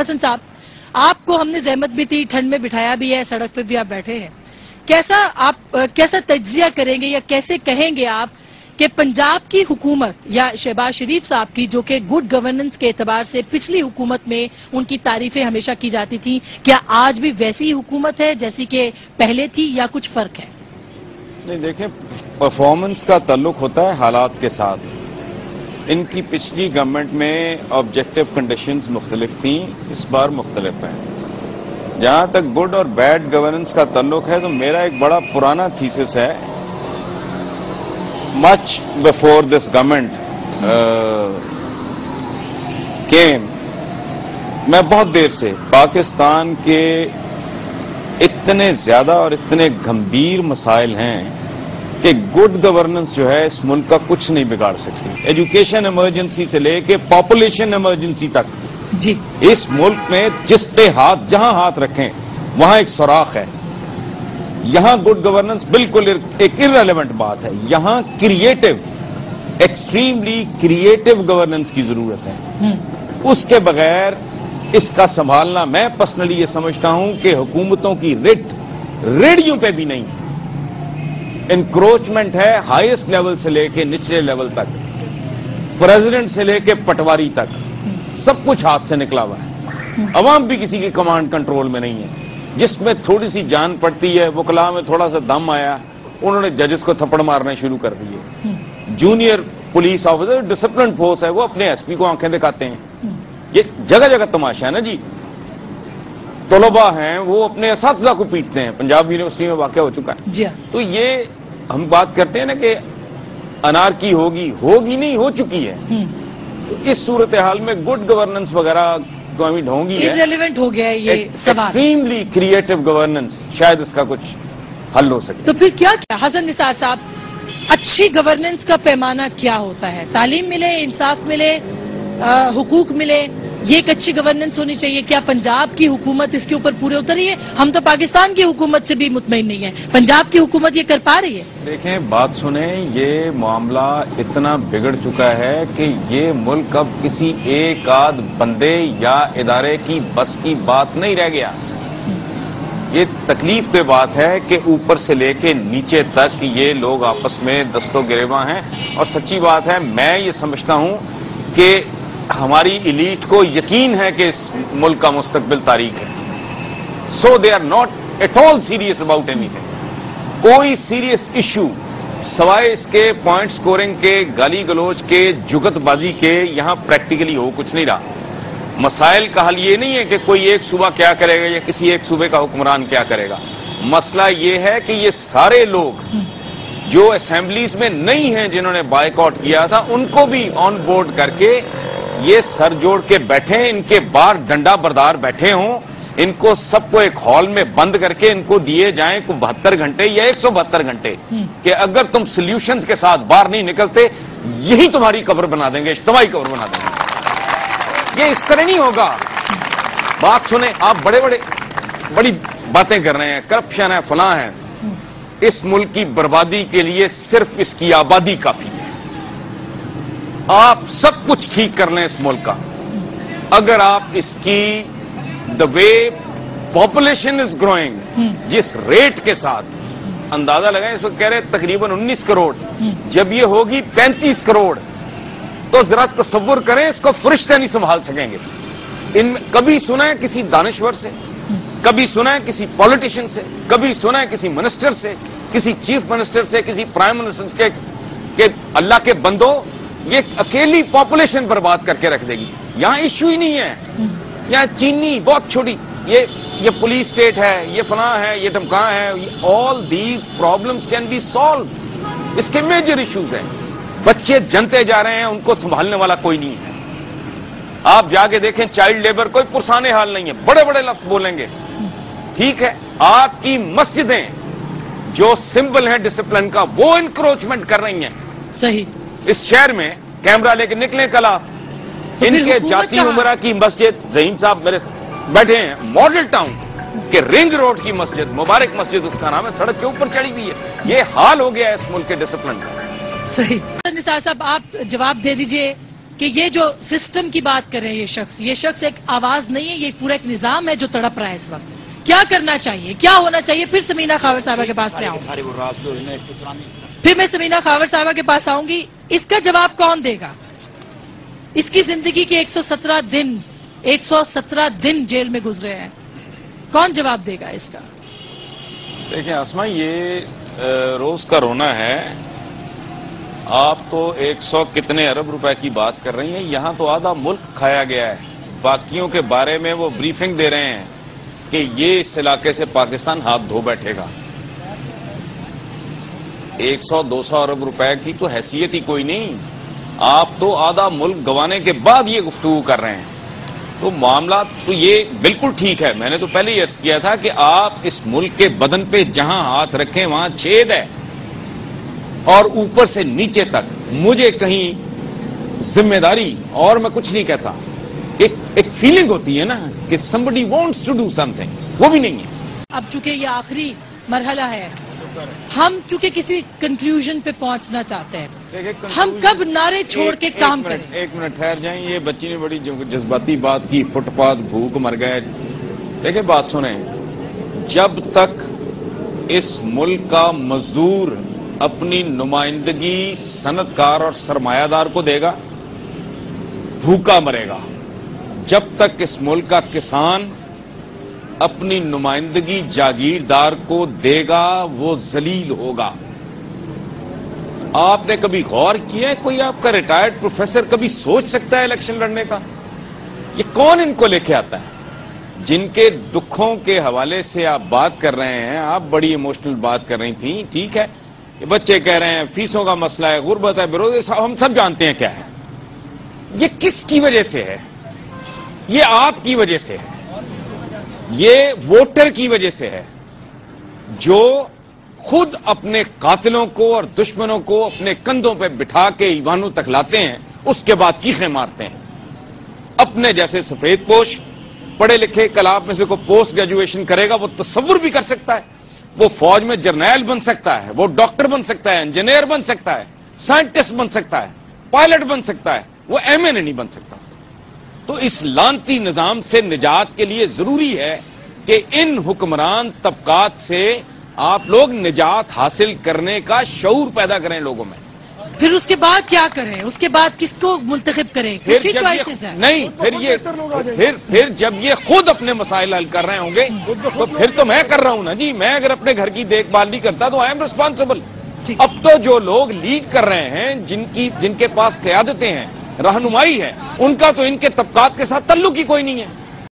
हसन साहब, आपको हमने ज़हमत भी दी, ठंड में बिठाया भी है, सड़क पे भी आप बैठे हैं, कैसा तज्जिया करेंगे या कैसे कहेंगे आप कि पंजाब की हुकूमत या शहबाज शरीफ साहब की, जो कि गुड गवर्नेंस के एतबार से पिछली हुकूमत में उनकी तारीफें हमेशा की जाती थी, क्या आज भी वैसी ही हुकूमत है जैसी कि पहले थी या कुछ फर्क है? नहीं, देखें, परफॉर्मेंस का ताल्लुक होता है हालात के साथ। इनकी पिछली गवर्नमेंट में ऑब्जेक्टिव कंडीशंस मुख्तलिफ थी, इस बार मुख्तलिफ हैं। जहां तक गुड और बैड गवर्नेंस का ताल्लुक है तो मेरा एक बड़ा पुराना थीसिस है, much before this government came, मैं बहुत देर से पाकिस्तान के इतने ज्यादा और इतने गंभीर मसाइल हैं कि गुड गवर्नेंस जो है इस मुल्क का कुछ नहीं बिगाड़ सकती। एजुकेशन इमरजेंसी से लेके पॉपुलेशन इमरजेंसी तक जी, इस मुल्क में जिस पे जहां हाथ रखें वहां एक सुराख है। यहां गुड गवर्नेंस बिल्कुल एक इररिलेवेंट बात है। यहां क्रिएटिव, एक्सट्रीमली क्रिएटिव गवर्नेंस की जरूरत है। उसके बगैर इसका संभालना, मैं पर्सनली ये समझता हूं कि हुकूमतों की रेडियो पे भी नहीं। इंक्रोचमेंट है हाईएस्ट लेवल से लेके निचले लेवल तक, प्रेसिडेंट से लेके पटवारी तक, सब कुछ हाथ से निकला हुआ है। अवाम भी किसी की कमांड कंट्रोल में नहीं है। जिसमें थोड़ी सी जान पड़ती है, वकला में थोड़ा सा दम आया, उन्होंने जजेस को थप्पड़ मारने शुरू कर दिए। Junior police officer, discipline force है, वो अपने एसपी को आंखें दिखाते हैं। ये जगह जगह तमाशा है ना जी। तलबा हैं वो अपने असातिज़ा को पीटते हैं, पंजाब यूनिवर्सिटी में वाक़या हो चुका है जी। तो ये हम बात करते हैं ना कि अनारकी होगी नहीं, हो चुकी है। तो इस सूरत हाल में गुड गवर्नेंस वगैरह कमी ढोंगी है, इररिलेवेंट हो गया है ये सवाल। एक्सट्रीमली क्रिएटिव गवर्नेंस, शायद इसका कुछ हल हो सके। तो फिर क्या हसन निसार साहब, अच्छी गवर्नेंस का पैमाना क्या होता है? तालीम मिले, इंसाफ मिले, हुकूक मिले, ये एक अच्छी गवर्नेंस होनी चाहिए। क्या पंजाब की हुकूमत इसके ऊपर पूरे उतर रही है? हम तो पाकिस्तान की हुकूमत से भी मुतमईन नहीं है, पंजाब की हुकूमत ये कर पा रही है? देखें, बात सुने, ये मामला इतना बिगड़ चुका है कि ये मुल्क अब किसी एक आध बंदे या इदारे की बस की बात नहीं रह गया। ये तकलीफ की बात है कि ऊपर से लेके नीचे तक ये लोग आपस में दस्तो गिरेवा हैं। और सच्ची बात है, मैं ये समझता हूं कि हमारी इलीट को यकीन है कि इस मुल्क का मुस्तकबिल तारीख है। So they are not at all serious about anything. कोई सीरियस इशू सवाए इसके पॉइंट स्कोरिंग के, गाली गलोच के, जुगतबाजी के यहां प्रैक्टिकली हो कुछ नहीं रहा। मसाइल का हल ये नहीं है कि कोई एक सूबा क्या करेगा या किसी एक सूबे का हुक्मरान क्या करेगा। मसला ये है कि ये सारे लोग जो असेंबलीज में नहीं हैं, जिन्होंने बायकॉट किया था, उनको भी ऑन बोर्ड करके ये सर जोड़ के बैठे, इनके बाहर डंडा बरदार बैठे हों, इनको सबको एक हॉल में बंद करके इनको दिए जाएं को 72 घंटे या 172 घंटे कि अगर तुम सॉल्यूशंस के साथ बाहर नहीं निकलते, यही तुम्हारी कब्र बना देंगे, इज्तिमाई कब्र बना देंगे। ये इस तरह नहीं होगा। बात सुने, आप बड़ी बातें कर रहे हैं, करप्शन है, फलां है। इस मुल्क की बर्बादी के लिए सिर्फ इसकी आबादी काफी है। आप सब कुछ ठीक कर लें इस मुल्क का, अगर आप इसकी the way population is growing, जिस रेट के साथ अंदाजा लगाएं, इसको कह रहे तकरीबन 19 करोड़, जब ये होगी 35 करोड़, तो जरा तसव्वुर करें, इसको फरिश्ते नहीं संभाल सकेंगे। इन कभी सुना है किसी दानिश्वर से, कभी सुना है किसी पॉलिटिशियन से, कभी सुना है किसी मिनिस्टर से, किसी चीफ मिनिस्टर से, किसी प्राइम मिनिस्टर से कि अल्लाह के बंदो ये अकेली पॉपुलेशन बर्बाद करके रख देगी? यहां इश्यू ही नहीं है। यहां चीनी बहुत छोटी, ये पुलिस स्टेट है, ये फलां है, ये टमका है, all these problems can be solve. इसके मेजर इश्यूज हैं। बच्चे जनते जा रहे हैं, उनको संभालने वाला कोई नहीं है। आप जाके देखें, चाइल्ड लेबर कोई पुरसाने हाल नहीं है, बड़े बड़े लफ्ज बोलेंगे, ठीक है। आपकी मस्जिदें जो सिंबल है डिसिप्लिन का, वो इंक्रोचमेंट कर रही हैं। सही, इस शहर में कैमरा लेके निकले कल आप, तो इनके जाती उमरा की मस्जिद, ज़हीम साहब मेरे बैठे हैं, मॉडल टाउन के रिंग रोड की मस्जिद, मुबारक मस्जिद उसका नाम है, सड़क के ऊपर चढ़ी हुई है। ये हाल हो गया है इस मुल्क के डिसिप्लिन का। सही। निसार साहब, आप जवाब दे दीजिए کہ یہ جو سسٹم کی بات کر رہے ہیں یہ شخص ایک آواز نہیں ہے، یہ پورا ایک نظام ہے جو تڑپ رہا ہے اس وقت. کیا کرنا چاہیے، کیا ہونا چاہیے؟ پھر سمینہ خاور صاحبہ کے پاس میں آؤں سمینہ خاور صاحبہ کے پاس آؤں گی. اس کا جواب کون دے گا؟ اس کی زندگی کے 117 دن جیل میں گزرے ہیں، کون جواب دے گا اس کا؟ دیکھیں آسماں، یہ روز کا رونا ہے. آپ تو 100 کتنے ارب روپے کی بات کر رہی ہیں، یہاں تو آدھا ملک کھایا گیا ہے. باقیوں کے بارے میں وہ بریفنگ دے رہے ہیں کہ یہ اس علاقے سے پاکستان ہاتھ دھو بیٹھے گا. 100-200 ارب روپے کی تو حیثیت ہی کوئی نہیں. آپ تو آدھا ملک گوانے کے بعد یہ گفتگو کر رہے ہیں. تو معاملات تو یہ بالکل ٹھیک ہے. میں نے تو پہلے ہی عرض کیا تھا کہ آپ اس ملک کے بدن پہ جہاں ہاتھ رکھیں وہاں چھید ہے، اور اوپر سے نیچے تک. مجھے کہیں ذمہ داری اور میں کچھ نہیں کہتا، ایک فیلنگ ہوتی ہے نا کہ somebody wants to do something، وہ بھی نہیں ہے. اب چونکہ یہ آخری مرحلہ ہے، ہم چونکہ کسی کنکلوژن پہ پہنچنا چاہتے ہیں، ہم کب نعرے چھوڑ کے کام کریں؟ ایک منٹ ٹھہر جائیں. یہ بچی نے بڑی جذباتی بات کی، فٹ پاتھ بھوک مر گئے. دیکھیں بات سنیں، جب تک اس ملک کا مزدور اپنی نمائندگی صنعت کار اور سرمایہ دار کو دے گا، بھوکا مرے گا. جب تک اس ملک کا کسان اپنی نمائندگی جاگیردار کو دے گا وہ ذلیل ہوگا. آپ نے کبھی غور کیا ہے، کوئی آپ کا ریٹائرڈ پروفیسر کبھی سوچ سکتا ہے الیکشن لڑنے کا؟ یہ کون ان کو لے کے آتا ہے؟ جن کے دکھوں کے حوالے سے آپ بات کر رہے ہیں، آپ بڑی ایموشنل بات کر رہی تھیں، ٹھیک ہے. یہ بچے کہہ رہے ہیں فیسوں کا مسئلہ ہے، غربت ہے، بیروزگاری، ہم سب جانتے ہیں کیا ہے. یہ کس کی وجہ سے ہے؟ یہ آپ کی وجہ سے ہے، یہ ووٹر کی وجہ سے ہے، جو خود اپنے قاتلوں کو اور دشمنوں کو اپنے کندھوں پہ بٹھا کے ایوانوں تک لاتے ہیں، اس کے بعد چیخیں مارتے ہیں. اپنے جیسے سفید پوش پڑھے لکھے، کل آپ میں سے کوئی پوسٹ گریجویشن کرے گا، وہ تصور بھی کر سکتا ہے، وہ فوج میں جرنیل بن سکتا ہے، وہ ڈاکٹر بن سکتا ہے، انجینئر بن سکتا ہے، سائنٹسٹ بن سکتا ہے، پائلٹ بن سکتا ہے، وہ ایم این اے نہیں بن سکتا. تو اس لانتی نظام سے نجات کے لیے ضروری ہے کہ ان حکمران طبقات سے آپ لوگ نجات حاصل کرنے کا شعور پیدا کریں لوگوں میں. پھر اس کے بعد کیا کریں؟ اس کے بعد کس کو منتخب کریں؟ کچھ چوائسز ہیں. نہیں، پھر جب یہ خود اپنے مسائل حل کر رہے ہوں گے تو پھر تو میں کر رہا ہوں نا جی. میں اگر اپنے گھر کی دیکھ بھال نہیں کرتا تو آئی ایم ریسپانسبل. اب تو جو لوگ لیڈ کر رہے ہیں، جن کے پاس قیادتیں ہیں، رہنمائی ہے، ان کا تو ان کے طبقات کے ساتھ تعلق ہی کوئی نہیں ہے.